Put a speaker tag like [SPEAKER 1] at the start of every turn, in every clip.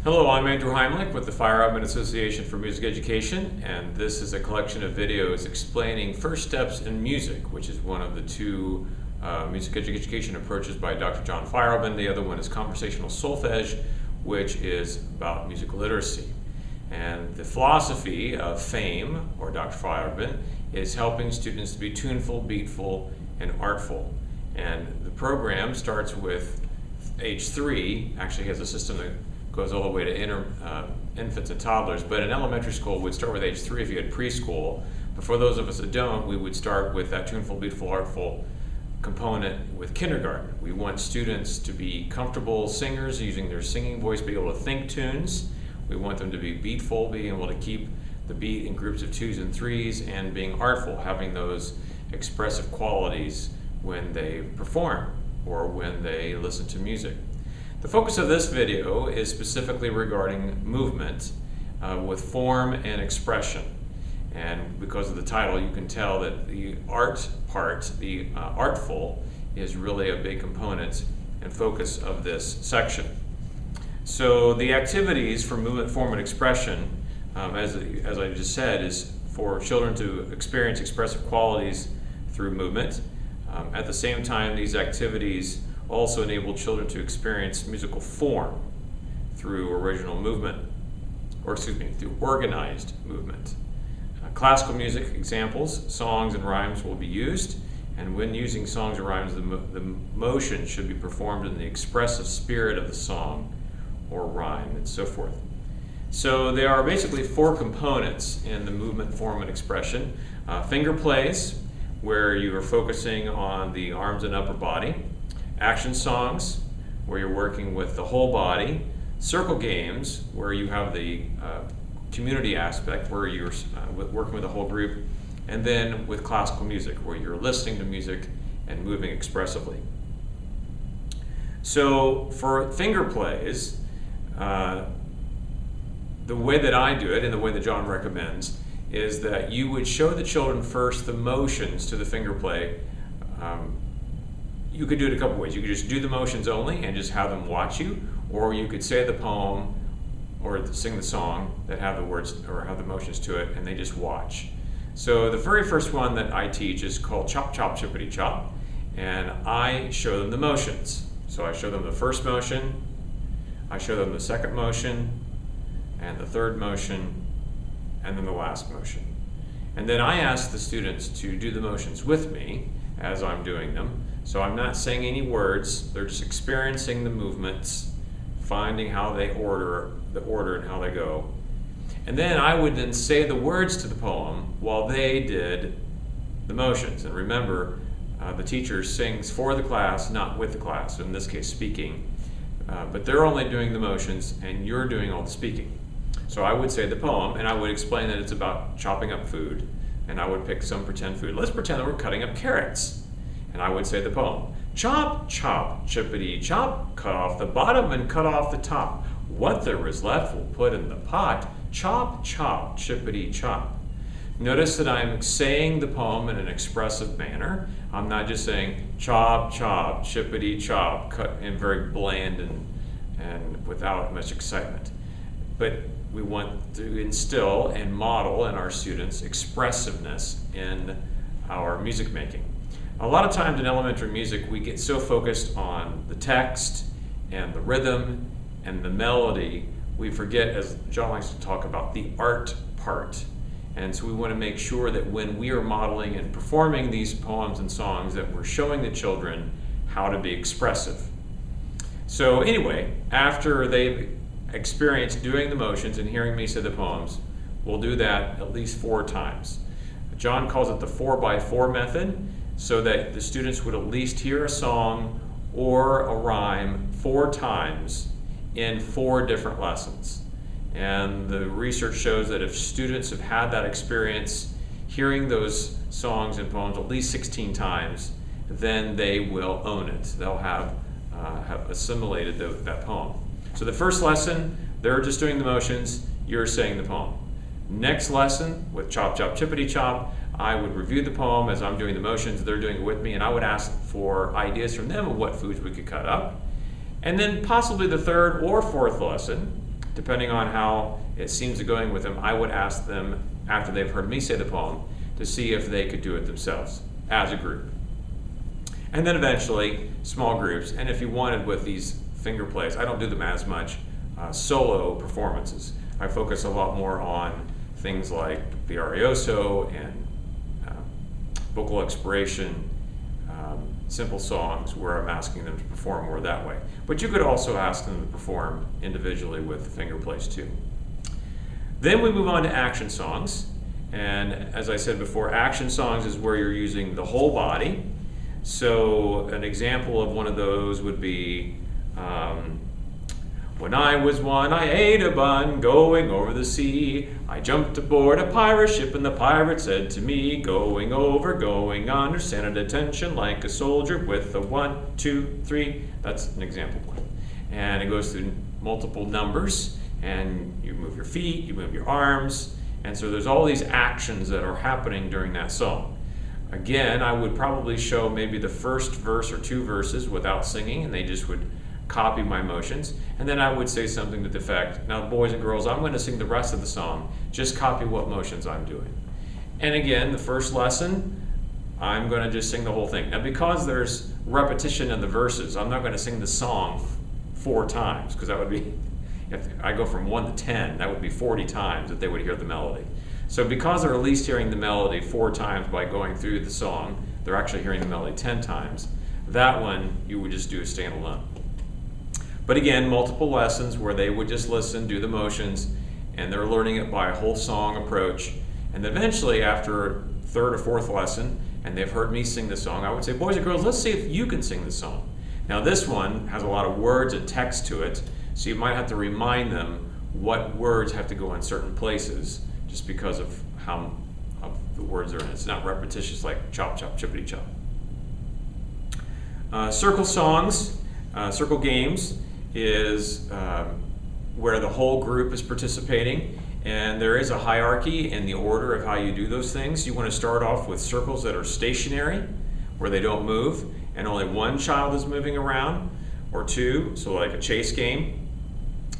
[SPEAKER 1] Hello, I'm Andrew Himelick with the Feierabend Association for Music Education, and this is a collection of videos explaining first steps in music, which is one of the two music education approaches by Dr. John Feierabend. The other one is conversational solfege, which is about music literacy. And the philosophy of FAME, or Dr. Feierabend, is helping students to be tuneful, beatful, and artful. And the program starts with age 3, actually has a system that goes all the way to infants and toddlers, but in elementary school would start with age 3 if you had preschool. But for those of us that don't, we would start with that tuneful, beautiful, artful component with kindergarten. We want students to be comfortable singers using their singing voice, be able to think tunes. We want them to be beatful, being able to keep the beat in groups of 2s and 3s, and being artful, having those expressive qualities when they perform or when they listen to music. The focus of this video is specifically regarding movement with form and expression. And because of the title, you can tell that the art part, the artful, is really a big component and focus of this section. So the activities for movement, form, and expression, as I just said, is for children to experience expressive qualities through movement. At the same time, these activities also enable children to experience musical form through original movement, through organized movement. Classical music examples, songs and rhymes will be used, and when using songs and rhymes, the motion should be performed in the expressive spirit of the song or rhyme, and so forth. So there are basically 4 components in the movement, form, and expression. Finger plays, where you are focusing on the arms and upper body. Action songs, where you're working with the whole body. Circle games, where you have the community aspect, where you're working with the whole group. And then with classical music, where you're listening to music and moving expressively. So for finger plays, the way that I do it, and the way that John recommends, is that you would show the children first the motions to the finger play. You could do it a couple ways. You could just do the motions only and just have them watch you, or you could say the poem or sing the song that have the words or have the motions to it, and they just watch. So the very first one that I teach is called Chop Chop Chippity Chop, and I show them the motions. So I show them the first motion, I show them the second motion, and the third motion, and then the last motion. And then I ask the students to do the motions with me as I'm doing them. So I'm not saying any words, they're just experiencing the movements, finding how they order and how they go. And then I would then say the words to the poem while they did the motions. And remember, the teacher sings for the class, not with the class, in this case speaking. But they're only doing the motions and you're doing all the speaking. So I would say the poem, and I would explain that it's about chopping up food, and I would pick some pretend food. Let's pretend that we're cutting up carrots. And I would say the poem. Chop, chop, chippity chop, cut off the bottom and cut off the top. What there is left we'll put in the pot. Chop, chop, chippity chop. Notice that I'm saying the poem in an expressive manner. I'm not just saying chop, chop, chippity chop, cut in very bland and without much excitement. But we want to instill and model in our students expressiveness in our music making. A lot of times in elementary music, we get so focused on the text and the rhythm and the melody, we forget, as John likes to talk about, the art part. And so we want to make sure that when we are modeling and performing these poems and songs, that we're showing the children how to be expressive. So anyway, after they've experienced doing the motions and hearing me say the poems, we'll do that at least 4 times. John calls it the 4x4 method, so that the students would at least hear a song or a rhyme 4 times in 4 different lessons. And the research shows that if students have had that experience hearing those songs and poems at least 16 times, then they will own it. They'll have assimilated that poem. So the first lesson, they're just doing the motions, you're saying the poem. Next lesson, with Chop Chop Chippity Chop, I would review the poem as I'm doing the motions, they're doing it with me, and I would ask for ideas from them of what foods we could cut up. And then possibly the third or fourth lesson, depending on how it seems to be going with them, I would ask them, after they've heard me say the poem, to see if they could do it themselves as a group. And then eventually, small groups. And if you wanted with these finger plays, I don't do them as much, solo performances. I focus a lot more on things like the arioso and vocal expiration, simple songs where I'm asking them to perform more that way. But you could also ask them to perform individually with the finger plays too. Then we move on to action songs. And as I said before, action songs is where you're using the whole body. So an example of one of those would be, when I was one, I ate a bun going over the sea. I jumped aboard a pirate ship and the pirate said to me, going over, going under, stand at attention like a soldier with a 1, 2, 3. That's an example one. And it goes through multiple numbers, and you move your feet, you move your arms, and so there's all these actions that are happening during that song. Again, I would probably show maybe the first verse or 2 verses without singing, and they just would copy my motions, and then I would say something to the effect, now boys and girls, I'm going to sing the rest of the song, just copy what motions I'm doing. And again, the first lesson, I'm going to just sing the whole thing. Now because there's repetition in the verses, I'm not going to sing the song 4 times, because that would be, if I go from 1 to 10, that would be 40 times that they would hear the melody. So because they're at least hearing the melody 4 times by going through the song, they're actually hearing the melody 10 times. That one you would just do a standalone. But again, multiple lessons where they would just listen, do the motions, and they're learning it by a whole song approach. And then eventually, after 3rd or 4th lesson, and they've heard me sing the song, I would say, boys and girls, let's see if you can sing the song. Now this one has a lot of words and text to it, so you might have to remind them what words have to go in certain places, just because of how the words are in it. It's not repetitious like chop, chop, chippity, chop. Circle songs, circle games, is where the whole group is participating, and there is a hierarchy in the order of how you do those things. You want to start off with circles that are stationary, where they don't move, and only one child is moving around, or 2, so like a chase game.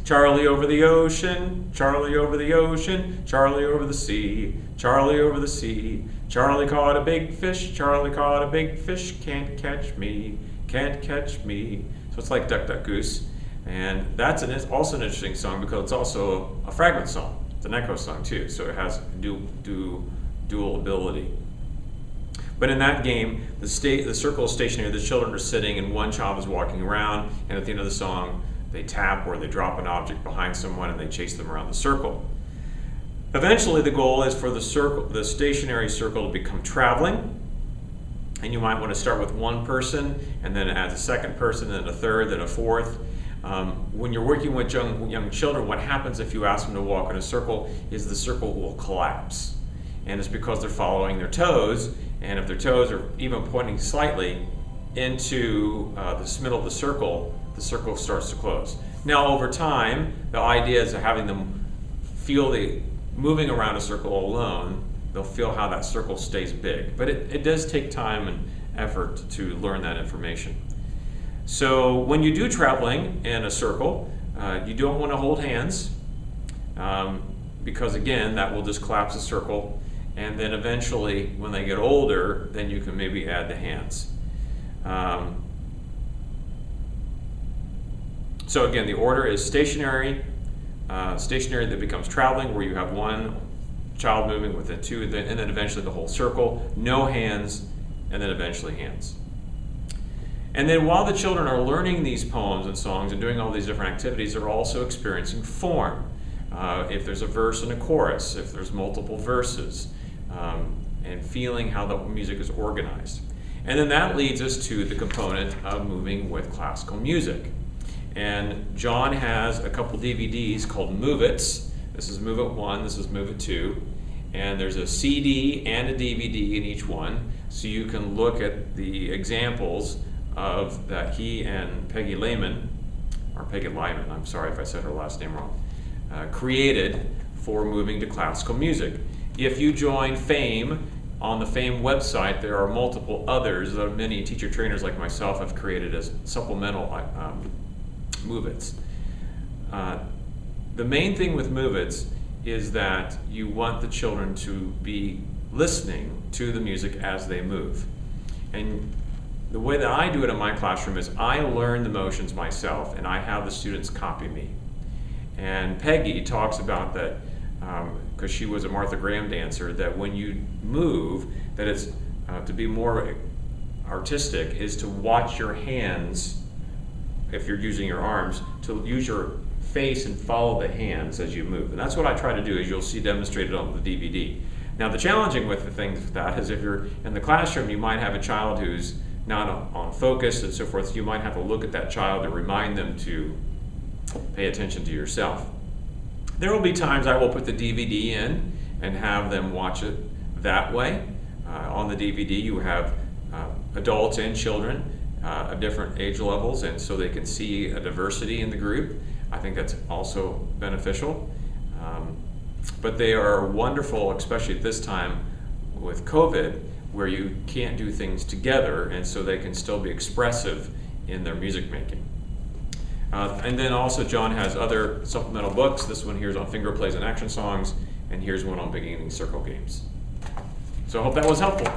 [SPEAKER 1] Charlie over the ocean, Charlie over the ocean, Charlie over the sea, Charlie over the sea. Charlie caught a big fish, Charlie caught a big fish, can't catch me, can't catch me. So it's like Duck, Duck, Goose. And that's also an interesting song because it's also a fragment song. It's an echo song too, so it has dual ability. But in that game, the circle is stationary, the children are sitting, and one child is walking around, and at the end of the song, they tap or they drop an object behind someone and they chase them around the circle. Eventually, the goal is for the stationary circle to become traveling, and you might want to start with one person, and then add a second person, then a third, then a fourth. When you're working with young children, what happens if you ask them to walk in a circle is the circle will collapse. And it's because they're following their toes, and if their toes are even pointing slightly into the middle of the circle starts to close. Now over time, the idea is having them feel the moving around a circle alone, they'll feel how that circle stays big. But it does take time and effort to learn that information. So when you do traveling in a circle, you don't want to hold hands because again, that will just collapse the circle. And then eventually, when they get older, then you can maybe add the hands. So again, the order is stationary that becomes traveling, where you have one child moving with the 2, and then eventually the whole circle, no hands, and then eventually hands. And then while the children are learning these poems and songs and doing all these different activities, they're also experiencing form. If there's a verse and a chorus, if there's multiple verses, and feeling how the music is organized. And then that leads us to the component of moving with classical music. And John has a couple DVDs called Moveits. This is Move It 1, this is Move It 2. And there's a CD and a DVD in each one, so you can look at the examples of that he and Peggy Lyman, I'm sorry if I said her last name wrong, created for moving to classical music. If you join FAME, on the FAME website, there are multiple others that many teacher trainers like myself have created as supplemental Moveits. the main thing with Moveits is that you want the children to be listening to the music as they move. And the way that I do it in my classroom is I learn the motions myself and I have the students copy me. And Peggy talks about that, because she was a Martha Graham dancer, that when you move, that it's to be more artistic is to watch your hands, if you're using your arms, to use your face and follow the hands as you move. And that's what I try to do, as you'll see demonstrated on the DVD. Now the challenging with the things with that is if you're in the classroom, you might have a child who's not on focus and so forth, so you might have to look at that child and remind them to pay attention to yourself. There will be times I will put the DVD in and have them watch it that way. On the DVD you have adults and children of different age levels, and so they can see a diversity in the group. I think that's also beneficial. But they are wonderful, especially at this time with COVID, where you can't do things together, and so they can still be expressive in their music making. And then also John has other supplemental books. This one here is on finger plays and action songs, and here's one on beginning circle games. So I hope that was helpful.